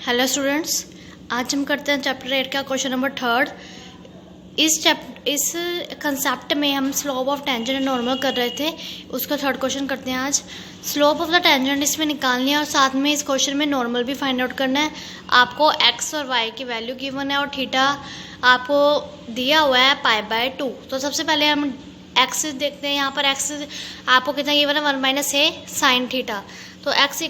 Hello students, आज हम करते हैं चैप्टर 8 का क्वेश्चन नंबर 3। इस कंसेप्ट में हम slope of tangent and normal कर रहे थे, उसका थर्ड क्वेश्चन करते हैं आज। स्लोप ऑफ द टेंजेंट इसमें निकालनी है और साथ में इस क्वेश्चन में नॉर्मल भी फाइंड आउट करना है। आपको एक्स और वाई की वैल्यू गिवन है और थीटा आपको दिया हुआ है π/2। तो सबसे पहले हम एक्स देखते हैं। यहाँ पर एक्स आपको कितना गिवन है, 1 - a sin थीटा। तो x =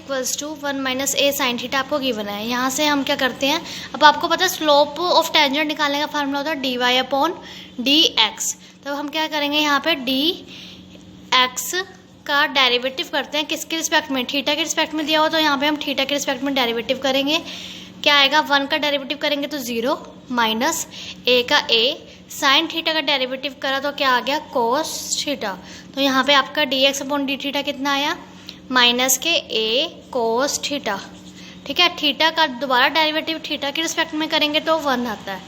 1 - a sin थीटा आपको गिवन है। यहाँ से हम क्या करते हैं, अब आपको पता है स्लोप ऑफ टेंजेंट निकालने का फार्मूला होता है dy/dx। तो हम क्या करेंगे, यहाँ पे dx का डेरिवेटिव करते हैं किसके रिस्पेक्ट में, थीटा के रिस्पेक्ट में दिया हो, तो यहाँ पे हम थीटा के रिस्पेक्ट में डेरिवेटिव करेंगे। क्या आएगा, 1 का डेरिवेटिव करेंगे तो 0 माइनस a का a, साइन थीटा का डेरिवेटिव करा तो क्या आ गया, कोस थीटा। तो यहाँ पे आपका dx/d थीटा कितना आया, माइनस के a कोस थीटा। ठीक है, थीटा का दोबारा डेरिवेटिव थीटा के रिस्पेक्ट में करेंगे तो 1 आता है।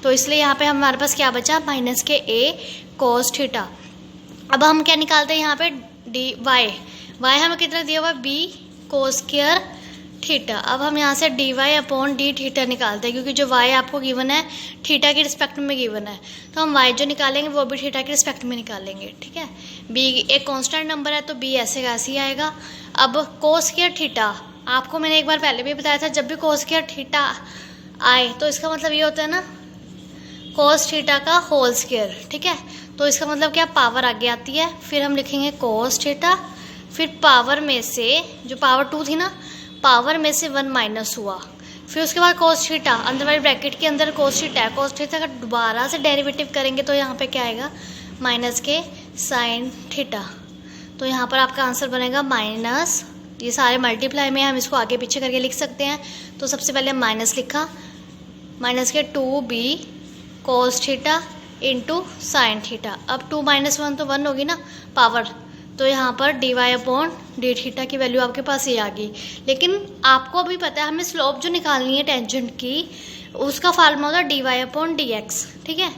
तो इसलिए यहाँ पे हमारे पास क्या बचा, माइनस के a कोस थीटा। अब हम क्या निकालते हैं यहाँ पे, वाई हमें कितना दिया हुआ है, b कोस स्क्वायर थीटा। अब हम यहाँ से dy/d थीटा निकालते हैं, क्योंकि जो y आपको गिवन है थीटा के रिस्पेक्ट में गिवन है, तो हम y जो निकालेंगे वो भी थीटा के रिस्पेक्ट में निकालेंगे। ठीक है, b एक कांस्टेंट नंबर है तो b ऐसे का ऐसे ही आएगा। अब कोस स्क्वायर थीटा आपको मैंने एक बार पहले भी बताया था, जब भी कोस स्क्वायर थीटा आए तो इसका मतलब ये होता है ना, कोस थीटा का होल स्क्वायर। ठीक है, तो इसका मतलब क्या, पावर आगे आती है, फिर हम लिखेंगे कोस थीटा, फिर पावर में से जो पावर 2 थी ना, पावर में से 1 माइनस हुआ, फिर उसके बाद कोस थीटा, अंदर वाली ब्रैकेट के अंदर कोस थीटा है, कोस थीटा का दोबारा से डेरिवेटिव करेंगे तो यहाँ पे क्या आएगा, माइनस के साइन थीटा। तो यहाँ पर आपका आंसर बनेगा माइनस, ये सारे मल्टीप्लाई में हम इसको आगे पीछे करके लिख सकते हैं। तो सबसे पहले हम माइनस लिखा, माइनस के 2b cos theta into sine theta. अब 2 - 1 तो 1 होगी ना पावर, तो यहाँ पर dy/d थीटा की वैल्यू आपके पास ये आ गई। लेकिन आपको अभी पता है हमें स्लोप जो निकालनी है टेंजेंट की, उसका फार्मूला होता है dy/dx। ठीक है,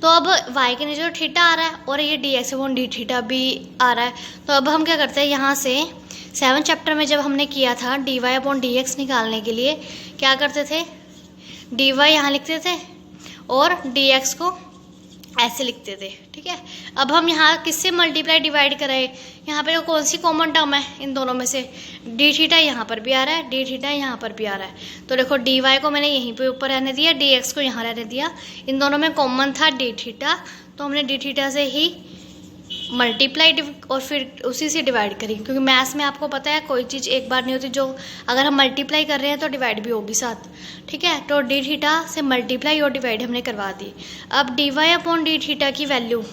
तो अब y के नीचे तो थीटा आ रहा है और ये dx/d थीटा भी आ रहा है। तो अब हम क्या करते हैं, यहाँ से 7 चैप्टर में जब हमने किया था dy/dx निकालने के लिए क्या करते थे, dy यहाँ लिखते थे और dx को ऐसे लिखते थे। ठीक है, अब हम यहाँ किससे मल्टीप्लाई डिवाइड कराए, यहाँ पे कौन सी कॉमन टर्म है इन दोनों में से, डी थीटा यहाँ पर भी आ रहा है, डी थीटा यहाँ पर भी आ रहा है। तो देखो डी वाई को मैंने यहीं पे ऊपर रहने दिया, डी एक्स को यहाँ रहने दिया, इन दोनों में कॉमन था डी थीटा, तो हमने डी थीटा से ही मल्टीप्लाई और फिर उसी से डिवाइड करी, क्योंकि मैथ्स में आपको पता है कोई चीज़ एक बार नहीं होती, जो अगर हम मल्टीप्लाई कर रहे हैं तो डिवाइड भी होगी साथ। ठीक है, तो डी थीटा से मल्टीप्लाई और डिवाइड हमने करवा दी। अब dy/d थीटा की वैल्यू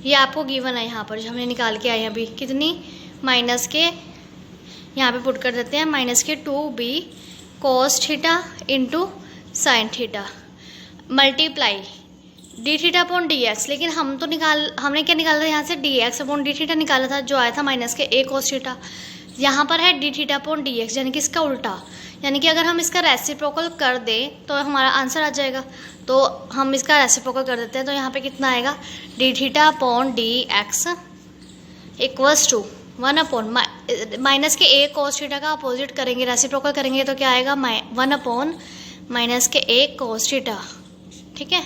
ये आपको गिवन है यहाँ पर, जो हमने निकाल के आए हैं अभी, कितनी, माइनस के, यहाँ पे पुट कर देते हैं, माइनस के 2b cos theta into sine theta multiply dθ/dx। लेकिन हमने क्या निकाला था यहाँ से, dx/d थीटा निकाला था, जो आया था माइनस के a कोस थीटा। यहाँ पर है dθ/dx, यानी कि इसका उल्टा, यानी कि अगर हम इसका रेसिप्रोकल कर दें तो हमारा आंसर आ जाएगा। तो हम इसका रेसिप्रोकल कर देते हैं, तो यहाँ पे कितना आएगा, dθ/dx = 1 माइनस के a कोस थीटा का अपोजिट करेंगे, रेसिप्रोकल करेंगे तो क्या आएगा, 1 - के a कोस थीटा। ठीक है,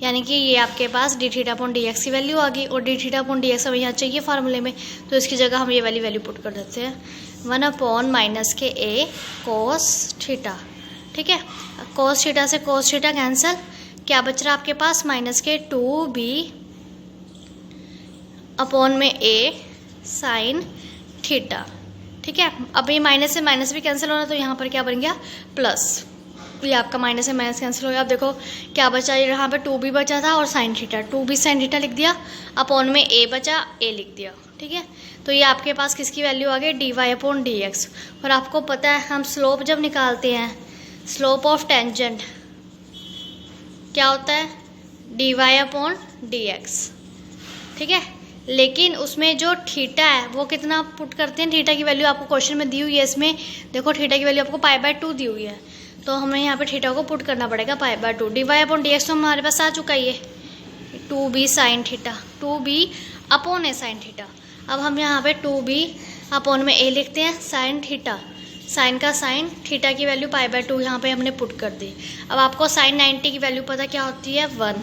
यानी कि ये आपके पास dθ/dx की वैल्यू आ गई, और dθ/dx हमें यहाँ चाहिए फार्मूले में, तो इसकी जगह हम ये वाली वैल्यू पुट कर देते हैं, 1 - के a कोस थीटा। ठीक है, कोस थीटा से कोस थीटा कैंसिल, क्या बच रहा है आपके पास, माइनस के 2b अपॉन में a साइन थीटा। ठीक है, अब ये माइनस से माइनस भी कैंसिल होना, तो यहाँ पर क्या बन गया, प्लस, ये आपका माइनस से माइनस कैंसिल हो गया। अब देखो क्या बचा, यहाँ पे 2b बचा था और sine theta, 2b sine theta लिख दिया, अपॉन में a बचा, a लिख दिया। ठीक है, तो ये आपके पास किसकी वैल्यू आ गई, dy/dx। और आपको पता है हम स्लोप जब निकालते हैं, स्लोप ऑफ टेंजेंट क्या होता है, dy/dx। ठीक है, लेकिन उसमें जो थीटा है वो कितना पुट करते हैं, थीटा की वैल्यू आपको क्वेश्चन में दी हुई है, इसमें देखो थीटा की वैल्यू आपको π/2 दी हुई है, तो हमें यहाँ पे थीटा को पुट करना पड़ेगा π/2। dy/dx तो हमारे पास आ चुका है, ये 2b sine theta, 2b upon a sine theta. अब हम यहाँ पे 2b अपॉन में a लिखते हैं, साइन थीटा साइन का साइन, थीटा की वैल्यू π/2 यहाँ पे हमने पुट कर दी। अब आपको साइन 90 की वैल्यू पता क्या होती है, 1।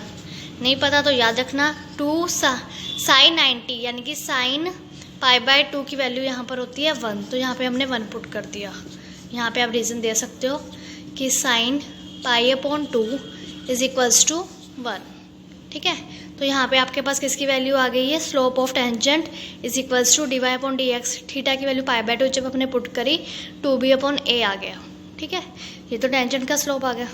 नहीं पता तो याद रखना, 2 साइन 90 यानी कि साइन π/2 की वैल्यू यहाँ पर होती है 1, तो यहाँ पे हमने 1 पुट कर दिया। यहाँ पे आप रीज़न दे सकते हो कि साइन π/2 इज इक्वल्स टू 1, ठीक है। तो यहाँ पे आपके पास किसकी वैल्यू आ गई है, slope of tangent is equals to dy/dx। Theta की वैल्यू π/2 जब हमने पुट करी 2b/a आ गया, ठीक है। ये तो टेंजेंट का स्लोप आ गया।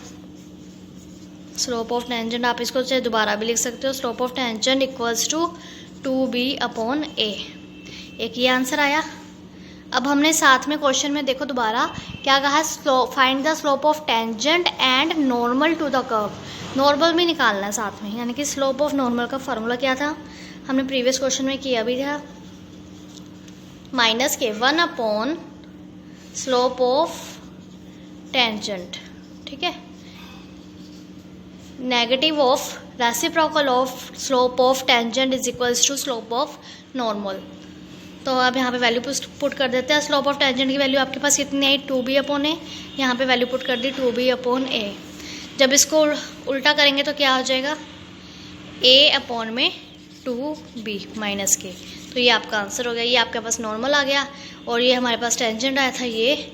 स्लोप ऑफ टेंजेंट आप इसको चाहे दोबारा भी लिख सकते हो, slope of tangent equals to 2b/a। एक ये आंसर आया। अब हमने साथ में क्वेश्चन में देखो दोबारा क्या कहा है, find the slope of tangent and normal to the curve. Normal भी निकालना है साथ में, यानी कि स्लोप ऑफ नॉर्मल का फार्मूला क्या था, हमने प्रीवियस क्वेश्चन में किया भी था, -k1 स्लोप ऑफ टेंजेंट, ठीक है, negative of reciprocal of slope of tangent is equals to slope of normal. तो अब यहाँ पे वैल्यू पुट कर देते हैं। स्लोप ऑफ टेंजेंट की वैल्यू आपके पास कितनी आई, 2b/a। यहाँ पे वैल्यू पुट कर दी 2b/a। जब इसको उल्टा करेंगे तो क्या हो जाएगा, a/2b माइनस के। तो ये आपका आंसर हो गया। ये आपके पास नॉर्मल आ गया और ये हमारे पास टेंजेंट आया था, ये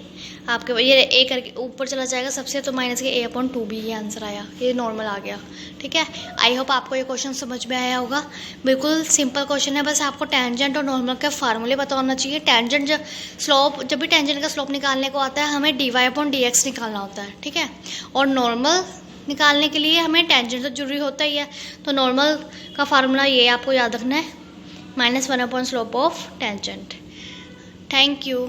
आपके ये a करके ऊपर चला जाएगा सबसे, तो माइनस के a/2b ये आंसर आया, ये नॉर्मल आ गया, ठीक है। आई होप आपको ये क्वेश्चन समझ में आया होगा। बिल्कुल सिंपल क्वेश्चन है, बस आपको टेंजेंट और नॉर्मल के फार्मूले पता होना चाहिए। टेंजेंट जब भी टेंजेंट का स्लोप निकालने को आता है हमें dy/dx निकालना होता है, ठीक है। और नॉर्मल निकालने के लिए हमें टेंजेंट तो जरूरी होता ही है, तो नॉर्मल का फार्मूला ये आपको याद रखना है, -1 slope of tangent. Thank you.